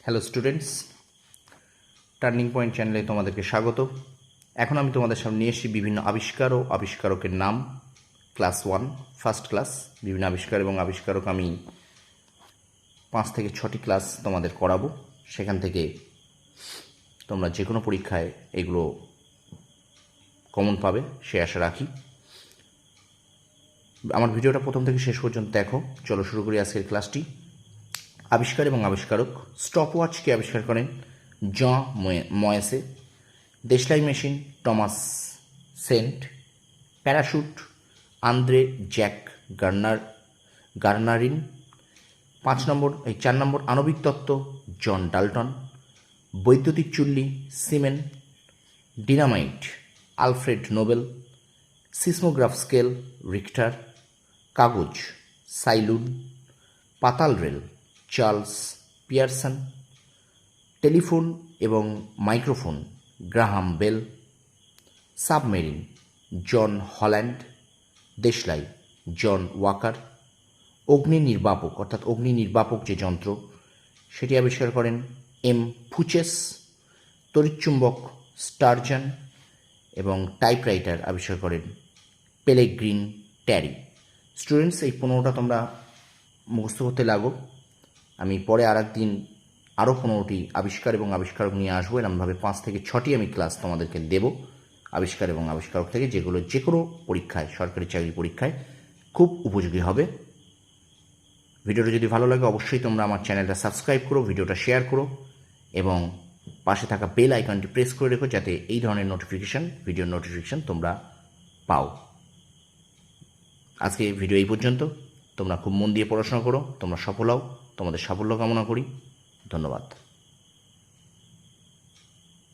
Hello students, turning point চ্যানেলে তোমাদেরকে স্বাগত। এখন আমি তোমাদের সামনে নিয়ে এসেছি বিভিন্ন আবিষ্কার ও আবিষ্কারকের নাম। Class 1 first class. বিভিন্ন আবিষ্কার এবং আবিষ্কারক আমি 5 থেকে 6টি ক্লাস তোমাদের করাবো। সেখান থেকে তোমরা যে কোনো পরীক্ষায় এগুলো কমন পাবে সে আশা রাখি। আমার ভিডিওটা প্রথম থেকে শেষ পর্যন্ত দেখো। চলো শুরু করি আজকের ক্লাসটি। আবিষ্কার এবং আবিষ্কারক। স্টপওয়াচকে আবিষ্কার করেন জন ময়েসে। দেশলাই machine Thomas Saint. Parachute Andre Jacques Garnerin. 4 নম্বর আণবিক তত্ত্ব জন ডাল্টন। বৈদ্যুতিক চুল্লি Siemens. Dynamite Alfred Nobel. Seismograph scale Richter. কাগজ সাইলুন। পাতাল রেল চার্লস পিয়ারসন। টেলিফোন এবং microphone Graham Bell. Submarine John Holland. দেশলাই জন ওয়াকার। অগ্নি নির্বাপক অর্থাৎ অগ্নি নির্বাপক যে যন্ত্র সেটি আবিষ্কার করেন এম ফুচেস। তড়িৎচুম্বক স্টারজন এবং টাইপরাইটার আবিষ্কার করেন পেলেগ্রিন ট্যারি। স্টুডেন্টস, এই 15টা তোমরা মুখস্থ করতে লাগো। আমি পরে আর একদিন আরও 15টি আবিষ্কার এবং আবিষ্কারক নিয়ে আসবো। এরমভাবে 5 থেকে 6টি আমি ক্লাস তোমাদেরকে দেব আবিষ্কার এবং আবিষ্কারক থেকে, যেগুলো যে কোনো পরীক্ষায়, সরকারি চাকরি পরীক্ষায় খুব উপযোগী হবে। ভিডিওটা যদি ভালো লাগে অবশ্যই তোমরা আমার চ্যানেলটা সাবস্ক্রাইব করো, ভিডিওটা শেয়ার করো এবং পাশে থাকা বেল আইকনটি প্রেস করে রেখো যাতে এই ধরনের ভিডিওর নোটিফিকেশন তোমরা পাও। আজকে ভিডিও এই পর্যন্ত। তোমরা খুব মন দিয়ে পড়াশোনা করো, তোমরা সফল হও। তোমাদের সাফল্য কামনা করি। ধন্যবাদ।